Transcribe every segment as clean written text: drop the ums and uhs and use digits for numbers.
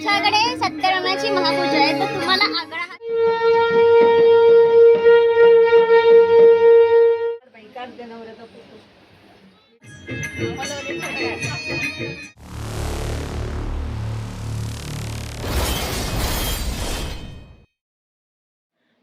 आमच्याकडे सत्यनारायणाची महापूजा आहे, तर तुम्हाला आग्रह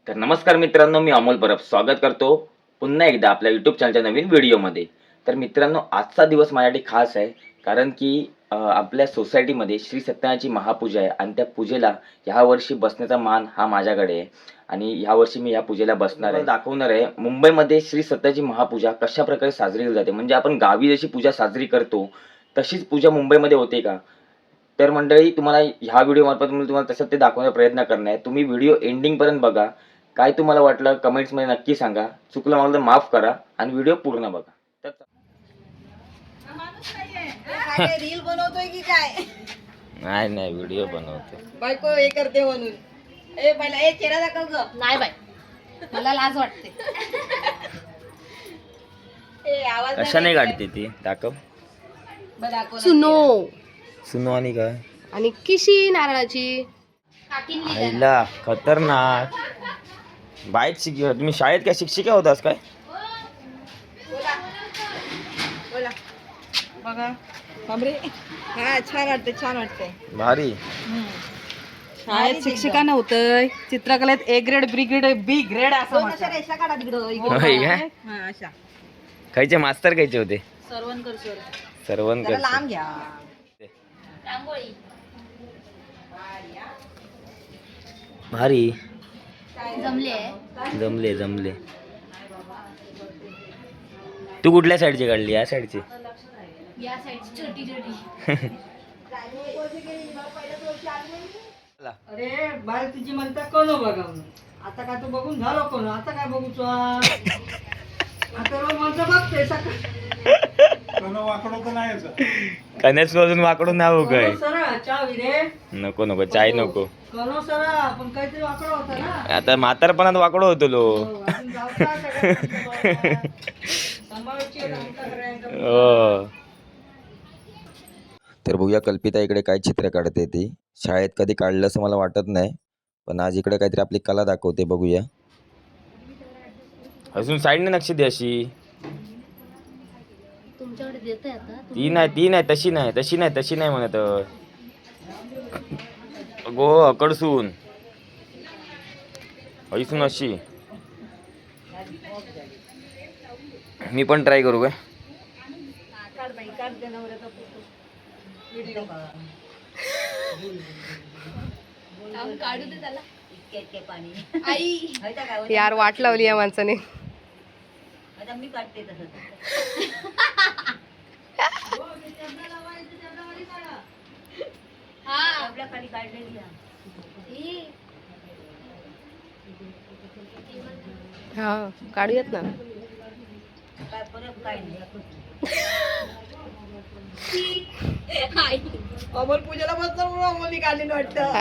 तर नमस्कार मित्रांनो, मी अमोल परब स्वागत करतो पुन्हा एकदा आपल्या यूट्यूब चॅनलच्या नवीन व्हिडिओमध्ये. तर मित्रांनो, आजचा दिवस माझ्यासाठी खास आहे, कारण की आपल्या सोसायटीमध्ये श्री सत्यनारायणाची महापूजा आहे आणि त्या पूजेला ह्या वर्षी बसण्याचा मान हा माझ्याकडे आहे आणि ह्या वर्षी मी ह्या पूजेला बसणार आहे. दाखवणार आहे मुंबईमध्ये श्री सत्यनारायणाची महापूजा कशा प्रकारे साजरी केली जाते. म्हणजे आपण गावी जशी पूजा साजरी करतो तशीच पूजा मुंबईमध्ये होते का? तर मंडळी, तुम्हाला ह्या व्हिडिओ मार्फत मी तुम्हाला तसं ते दाखवण्याचा प्रयत्न करणार आहे. तुम्ही व्हिडिओ एंडिंग पर्यंत बघा. काय तुम्हाला वाटलं कमेंट्स मध्ये नक्की सांगा. चुकलं मला तर माफ करा आणि व्हिडिओ पूर्ण बघा. तर रील बनवतोय की काय? नाही व्हिडिओ बनवतो. बायको हे करते म्हणून. ए पहिला ए चेहरा दाखव ग. नाही बाई, मला लाज वाटते. ए आवाज कशाने काढते ती दाखव. दाखव ना. सुनो आणि काय आणि किशी नारळाची आईला खतरनाक. बाईक शिकवत तुम्ही शाळेत काय शिक्षिका होतास काय? बोला बघा बापरे. हा छान वाटते, छान वाटते. भारी. शाळेत शिक्षिका नव्हतं, चित्रकलेत A grade B grade B grade असं म्हणतात. रेषा काढा होय काय? हा अशा खायचे मास्तर खायचे होते. सर्वनकर सर. सर्वनकर लांब घ्या. रांगोळी भारी. जमले. तू कुठल्या साईडची काढली? या साईडची. या साईडची छोटी अरे बाळ तुझी म्हणता कोण बघा आता काय तू बघून झालो कोण आता काय बघू आता रोज म्हणतं बघते कनेक्ट वाजून वाकडून नाव काय? सरळ चहा रे नको चाय नको. कनो सरळ पण काहीतरी वाकडं होता ना. आता म्हातारपणात वाकडो होतो लो. हो, अजून जाऊचा सगळं सांभाळायची आहे, आमचा सगळ्यांचा. हो. तर बघूया कल्पिता इकडे काय चित्र काढते. ती शाळेत कधी काढलं असं मला वाटत नाही, पण आज इकडे काहीतरी आपली कला दाखवते. बघूया. अजून साईडने नक्षी दे अशी. तुमच्याकडे देते आता. ती नाही तशी नाही म्हणत. गो अकडसून ऐसून अशी. मी पण ट्राय करू काय? काढ बाई, काढ जनावराचा फोटो. व्हिडिओ काढू दे त्याला. इतके पाणी आई यार, वाट लावली या माणसाने. आता मी काढते तसं. आपल्या खाली काढलेली हा, काढूयात ना. काय परत काय नाही. अमोल पूजेला बसतो म्हणून अमोलनी काढलेली वाटतं.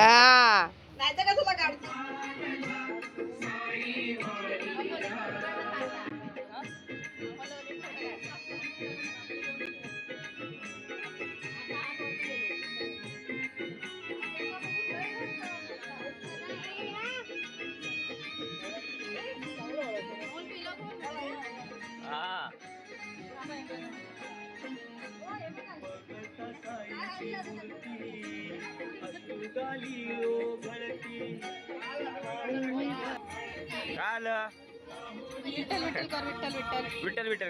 नाही तर का तुला काढते. विठ्ठल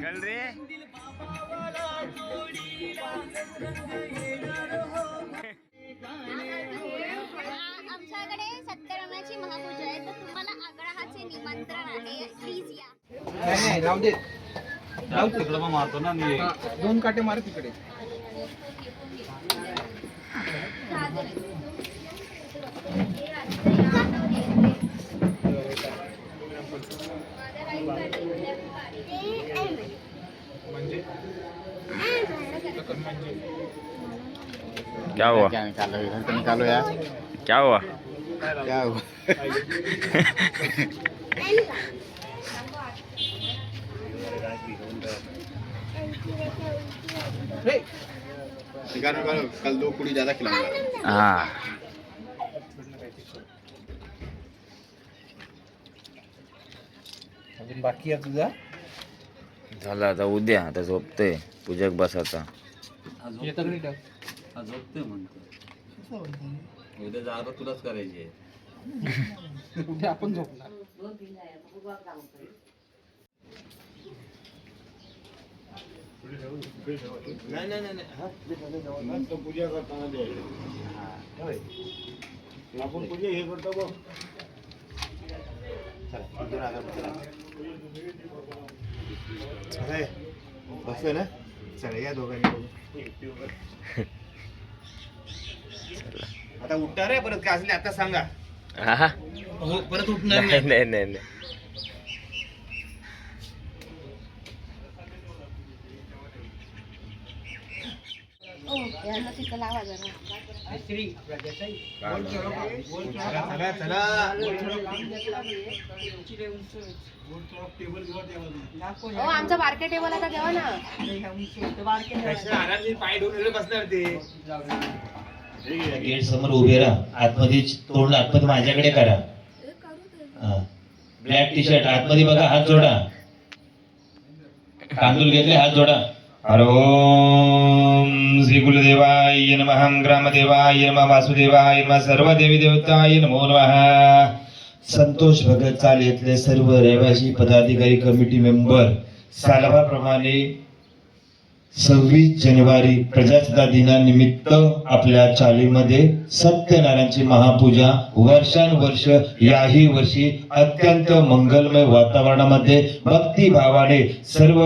कर रे. आमच्याकडे सत्यनारायणाची महापूजा आहे, तर तुम्हाला आग्रहाचे निमंत्रण आहे. प्लीज या. नाही राहू दे. तिकडे मग मारतो ना मी. दोन काटे मार तिकडे. क्या हुआ? निकालो यार. क्या हुआ? क्या हुआ? कल 2 कुड़ी ज्यादा खिलाऊंगा. हा अजून बाकी आहे तुझा? झालं आता उद्या आता झोपतोय पूजक बसाचा झोपते म्हणतो. उद्या जागा तुलाच करायची आहे. उद्या आपण झोपणार. नाही नाही नाही पूजा करताना आपण पूजा हे करतो बघ. बस ना चला या दोघांनी आता उठणार आहे परत काय असले आता सांगा. हा परत उठणार नाही नाही नाही नाही तिथं लावा जरा. चला चला आमचं बारके टेबल आता घ्यावा ना. पाय ढोल बसणार ते. गेट समोर उभे राहा. आतमध्ये तोंड आतमध्ये माझ्याकडे करा. ब्लॅक टी शर्ट आतमध्ये बघा. हात जोडा. तांदूळ घेतले हात जोडा. ओम श्री कुलदेवाय नमः. ग्रामदेवाय नमः. वासुदेवाय नमः. सर्व देवी देवताय नमो नमः. संतोष भगत चाल येथले सर्व रहिवासी पदाधिकारी कमिटी मेंबर सालाबाप्रमाणे 26 जानेवारी प्रजासत्ताक दिनानिमित्त आपल्या चालीमध्ये सत्यनारायणची महापूजा वर्षानुवर्ष याही वर्षी अत्यंत मंगलमय वातावरणामध्ये भक्तिभावाने सर्व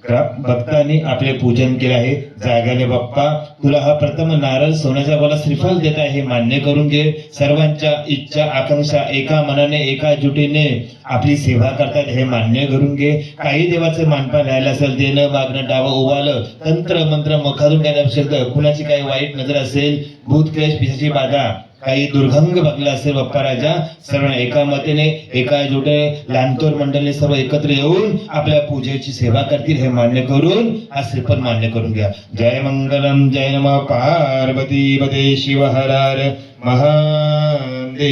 भक्तांनी आपले पूजन केले आहे. जागाने बाप्पा तुला हा प्रथम नारळ सोन्याचा गोळा श्रीफळ देत आहे मान्य करून घे. सर्वांच्या इच्छा आकांक्षा एका मनाने एका जुटीने आपली सेवा करतात हे मान्य करून घे. काही देवाचं मानपान राहिलं असेल देणं मागणं डावं उवालं तंत्र मंत्र मुखातून काय असेल तर कुणाची काही वाईट नजर असेल भूत क्लेश पिशाची बाधा काही दुर्गंध बघला असेल बाप्पा राजा सर्व एका मतेने एका जोडे लांतोर मंडळी सर्व एकत्र येऊन आपल्या पूजेची सेवा करतील हे मान्य करून हा श्रीफळ मान्य करून घ्या. जय मंगलम जय नमः. पार्वती पदे शिव हर हर महादेव.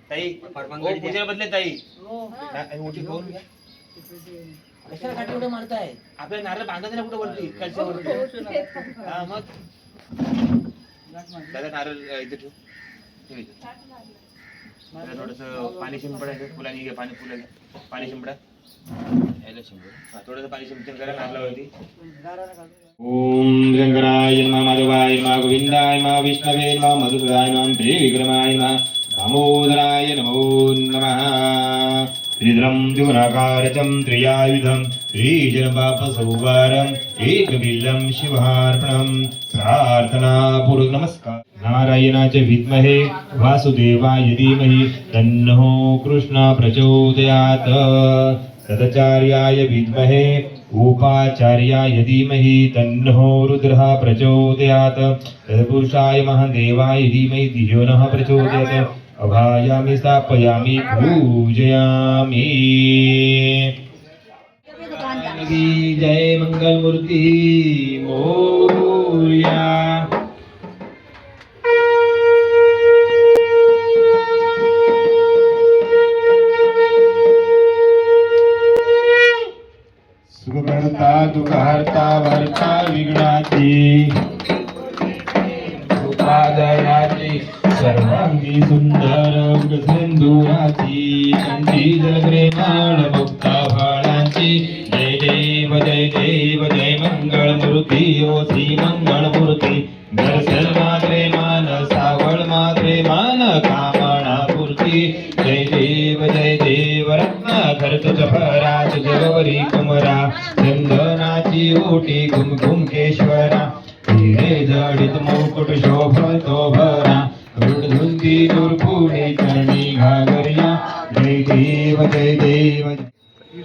ताई पूजेला बदले ताई मोठी घेऊन घ्या. कशाला काठी एवढं मारताय? आपल्या नारळ बांधायचं ना कुठं वरती कशावरती. हा मग दादा नारळ इथे ठेव. थोडस पाणी शिंपडायचं फुलांनी घे. पाणी फुलं पाणी शिंपडा. थोडस पाणी शिंपडून करा नारळावरती. ओम रंगराय नमः. माधवाय नमः. गोविंदाय नमः. विष्णवे नमः. मधुसूदनाय नमः. त्रिविक्रमाय नमः. दामोदराय नमो नमः. त्रिद्रं द्विगुणाकारकं त्रियायुधं त्रिजनपापसौवारं एकबिल्लं शिवार्पणं. प्रार्थनापूर्वक नमस्कार. नारायणाचे विद्महे वासुदेवाय धीमहि तन्नो कृष्ण प्रचोदयात्. तदचार्याय विद्महे उपाचार्याय धीमहि तन्नो रुद्रः प्रचोदयात्. तत्पुरुषाय महादेवाय धीमहि धियो नः प्रचोदयात्. अभायामि स्थापयामि पूजयामि. जय मंगल मूर्ति मोरया. सुखकर्ता दुःखहर्ता भर्ता विघ्नाची उपादयाची सर्वांगी सुंदर सिंधुराची कंठी जलप्रेमाळ मुक्ता फळांची. जय देव जय देव जय मंगळ मूर्ती ओ श्री मंगळ मूर्ती. दर्शन मात्रे मान सावळ मात्रे मान कामना पूर्ती. जय देव रत्न खर्च भरात जगवरी कुमरा चंदनाची ओटी घुम घुम केश्वरा. हिरे जडित मुकुट शोभतो भरा रुंदी दुर्पुणे चरणी घागरिया. जय देव जय देव.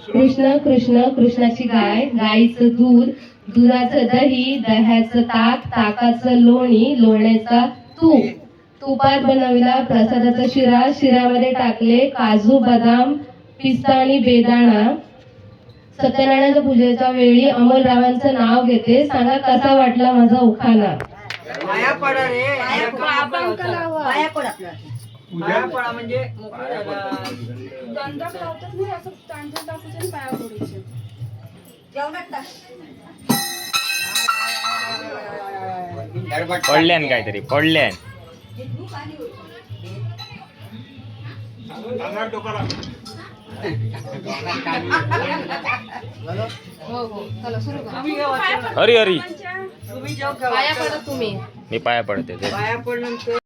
कृष्ण कृष्ण कृष्णाची गाय गाईचं दूध दुधाचं दही दह्याचं ताक ताकाचं लोणी लोण्याचा तूप तुपात बनवला प्रसादाचा शिरा शिरामध्ये टाकले काजू बदाम पिस्ता आणि बेदाणा सत्यनारायणाच्या पूजेच्या वेळी अमोलरावांचं नाव घेते. सांगा कसा वाटला माझा उखाणा. पाया पडा रे. पाया पड आपल्या. पाया पडा म्हणजे मोकळं झाला. पडल्यान काहीतरी पडल्यान. तुम्ही घ्या वाचा. हरी हरी तुम्ही जेव्हा पाया पडा तुम्ही. मी पाया पडते ते. पाया पडल्यानंतर